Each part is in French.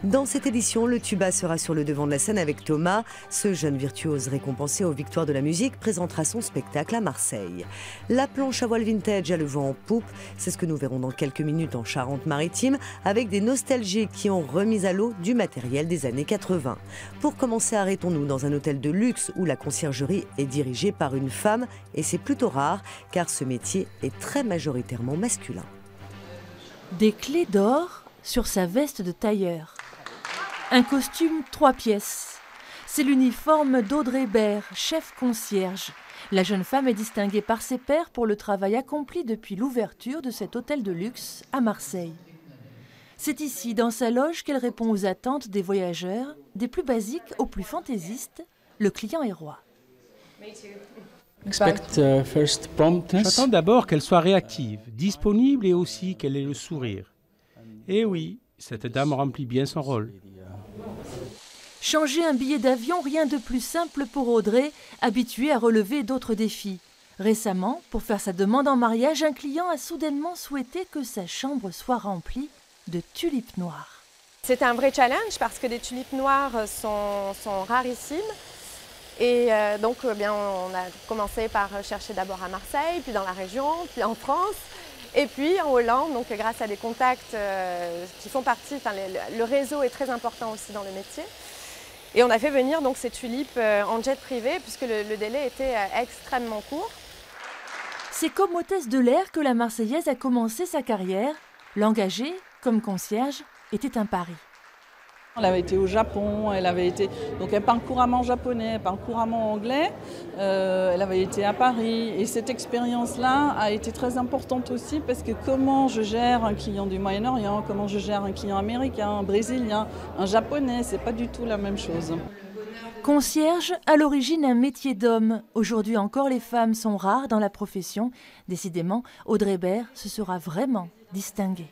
Dans cette édition, le tuba sera sur le devant de la scène avec Thomas. Ce jeune virtuose récompensé aux victoires de la musique présentera son spectacle à Marseille. La planche à voile vintage a le vent en poupe. C'est ce que nous verrons dans quelques minutes en Charente-Maritime avec des nostalgiques qui ont remis à l'eau du matériel des années 80. Pour commencer, arrêtons-nous dans un hôtel de luxe où la conciergerie est dirigée par une femme et c'est plutôt rare car ce métier est très majoritairement masculin. Des clés d'or sur sa veste de tailleur. Un costume 3 pièces. C'est l'uniforme d'Audrey Baird, chef concierge. La jeune femme est distinguée par ses pairs pour le travail accompli depuis l'ouverture de cet hôtel de luxe à Marseille. C'est ici, dans sa loge, qu'elle répond aux attentes des voyageurs, des plus basiques aux plus fantaisistes. Le client est roi. J'attends d'abord qu'elle soit réactive, disponible et aussi qu'elle ait le sourire. Et oui, cette dame remplit bien son rôle. Changer un billet d'avion, rien de plus simple pour Audrey, habituée à relever d'autres défis. Récemment, pour faire sa demande en mariage, un client a soudainement souhaité que sa chambre soit remplie de tulipes noires. C'était un vrai challenge parce que les tulipes noires sont rarissimes. Et donc, on a commencé par chercher d'abord à Marseille, puis dans la région, puis en France, et puis en Hollande. Donc, grâce à des contacts qui font partie, le réseau est très important aussi dans le métier. Et on a fait venir donc ces tulipes en jet privé puisque le délai était extrêmement court. C'est comme hôtesse de l'air que la Marseillaise a commencé sa carrière. L'engager comme concierge était un pari. Elle avait été au Japon, donc elle parle couramment japonais, elle parle couramment anglais, elle avait été à Paris et cette expérience-là a été très importante aussi parce que comment je gère un client du Moyen-Orient, comment je gère un client américain, un brésilien, un japonais, c'est pas du tout la même chose. Concierge, à l'origine un métier d'homme. Aujourd'hui encore, les femmes sont rares dans la profession. Décidément, Audrey Baird se sera vraiment distinguée.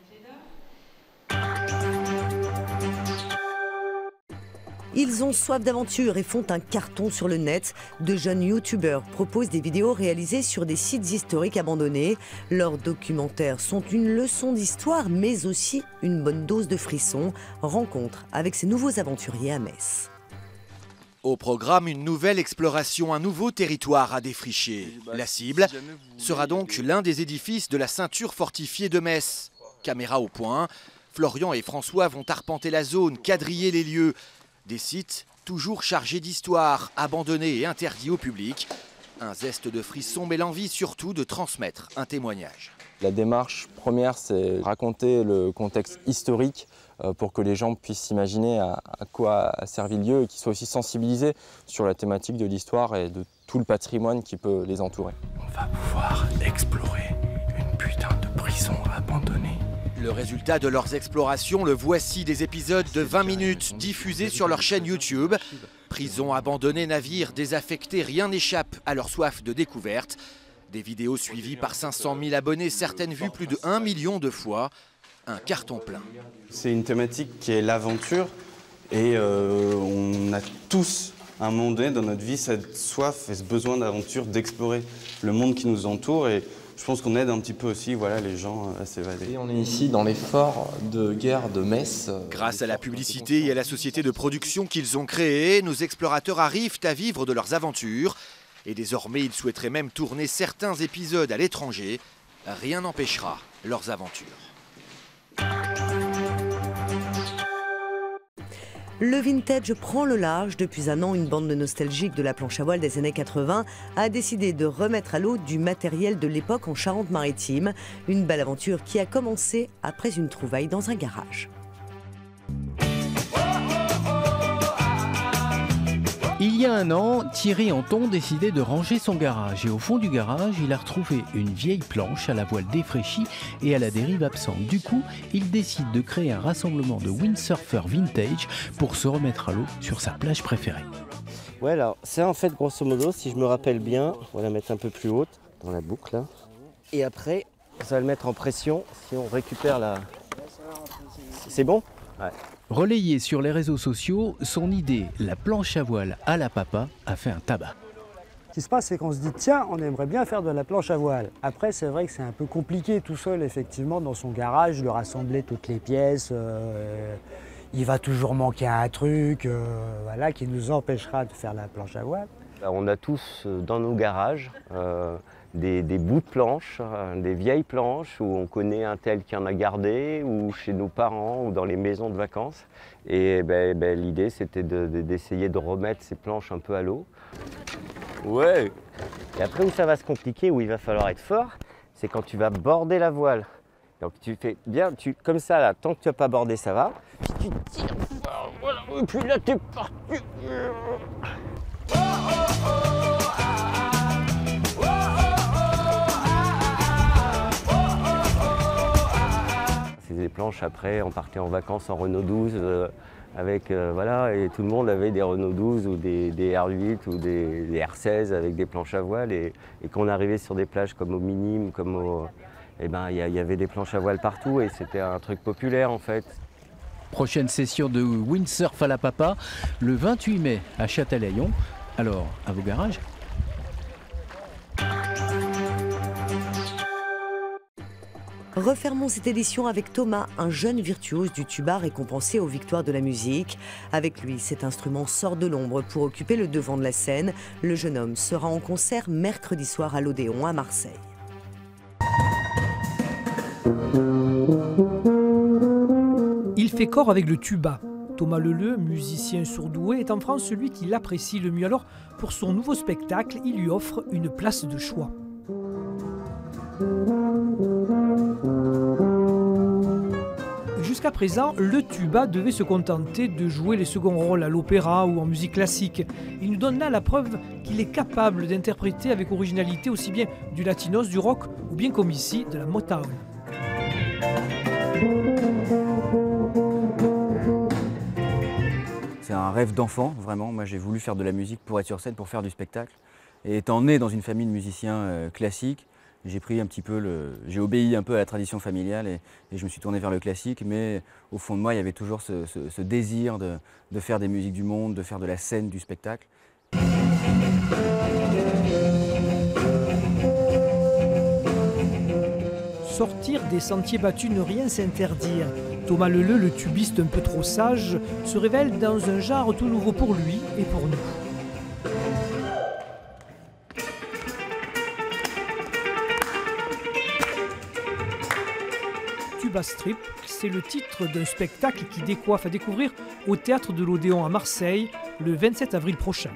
Ils ont soif d'aventure et font un carton sur le net. De jeunes youtubeurs proposent des vidéos réalisées sur des sites historiques abandonnés. Leurs documentaires sont une leçon d'histoire, mais aussi une bonne dose de frissons. Rencontre avec ces nouveaux aventuriers à Metz. Au programme, une nouvelle exploration, un nouveau territoire à défricher. La cible sera donc l'un des édifices de la ceinture fortifiée de Metz. Caméra au point, Florian et François vont arpenter la zone, quadriller les lieux. Des sites toujours chargés d'histoire, abandonnés et interdits au public. Un zeste de frisson mais l'envie surtout de transmettre un témoignage. La démarche première, c'est raconter le contexte historique pour que les gens puissent s'imaginer à quoi a servi le lieu et qu'ils soient aussi sensibilisés sur la thématique de l'histoire et de tout le patrimoine qui peut les entourer. On va pouvoir explorer une putain de prison abandonnée. Le résultat de leurs explorations, le voici, des épisodes de 20 minutes diffusés sur leur chaîne YouTube. Prison abandonnée, navire désaffecté, rien n'échappe à leur soif de découverte. Des vidéos suivies par 500 000 abonnés, certaines vues plus de 1 million de fois. Un carton plein. C'est une thématique qui est l'aventure et on a tous, à un moment donné dans notre vie, cette soif et ce besoin d'aventure, d'explorer le monde qui nous entoure. Et je pense qu'on aide un petit peu aussi les gens à s'évader. Et on est ici dans les forts de guerre de Metz. Grâce à la publicité et à la société de production qu'ils ont créée, nos explorateurs arrivent à vivre de leurs aventures. Et désormais, ils souhaiteraient même tourner certains épisodes à l'étranger. Rien n'empêchera leurs aventures. Le vintage prend le large. Depuis un an, une bande de nostalgiques de la planche à voile des années 80 a décidé de remettre à l'eau du matériel de l'époque en Charente-Maritime. Une belle aventure qui a commencé après une trouvaille dans un garage. Il y a un an, Thierry Anton décidait de ranger son garage et au fond du garage, il a retrouvé une vieille planche à la voile défraîchie et à la dérive absente. Du coup, il décide de créer un rassemblement de windsurfers vintage pour se remettre à l'eau sur sa plage préférée. Ouais, alors ça en fait grosso modo, si je me rappelle bien, on va la mettre un peu plus haute dans la boucle là. Et après, ça va le mettre en pression si on récupère la... C'est bon ? Ouais. Relayé sur les réseaux sociaux, son idée, la planche à voile à la papa, a fait un tabac. Ce qui se passe, c'est qu'on se dit, tiens, on aimerait bien faire de la planche à voile. Après, c'est vrai que c'est un peu compliqué tout seul, effectivement, dans son garage, de rassembler toutes les pièces. Il va toujours manquer un truc voilà, qui nous empêchera de faire la planche à voile. On a tous dans nos garages des bouts de planches, des vieilles planches où on connaît un tel qui en a gardé, ou chez nos parents, ou dans les maisons de vacances. Et l'idée, c'était d'essayer de remettre ces planches un peu à l'eau. Ouais. Et après, où ça va se compliquer, où il va falloir être fort, c'est quand tu vas border la voile. Donc tu fais bien, comme ça, là, tant que tu n'as pas bordé, ça va. Puis tu tires fort, voilà, et puis là, t'es parti. C'est des planches, après, on partait en vacances en Renault 12 avec, voilà, et tout le monde avait des Renault 12 ou des R8 ou des R16 avec des planches à voile. Et quand on arrivait sur des plages comme au Minime, comme au... Eh ben, il y avait des planches à voile partout et c'était un truc populaire en fait. Prochaine session de windsurf à la papa, le 28 mai à Châtelaillon. Alors, à vos garages. Refermons cette édition avec Thomas, un jeune virtuose du tuba récompensé aux Victoires de la musique. Avec lui, cet instrument sort de l'ombre pour occuper le devant de la scène. Le jeune homme sera en concert mercredi soir à l'Odéon à Marseille. Il fait corps avec le tuba. Thomas Leleu, musicien surdoué, est en France celui qui l'apprécie le mieux. Alors, pour son nouveau spectacle, il lui offre une place de choix. Jusqu'à présent, le tuba devait se contenter de jouer les seconds rôles à l'opéra ou en musique classique. Il nous donne là la preuve qu'il est capable d'interpréter avec originalité aussi bien du latinos, du rock ou bien comme ici, de la Motown. C'est un rêve d'enfant, vraiment. Moi, j'ai voulu faire de la musique pour être sur scène, pour faire du spectacle. Et étant né dans une famille de musiciens classiques, j'ai obéi un peu à la tradition familiale et je me suis tourné vers le classique. Mais au fond de moi, il y avait toujours ce désir de faire des musiques du monde, de faire de la scène, du spectacle. Sortir des sentiers battus, ne rien s'interdire. Thomas Leleu, le tubiste un peu trop sage, se révèle dans un genre tout nouveau pour lui et pour nous. Tuba Strip, c'est le titre d'un spectacle qui décoiffe à découvrir au Théâtre de l'Odéon à Marseille le 27 avril prochain.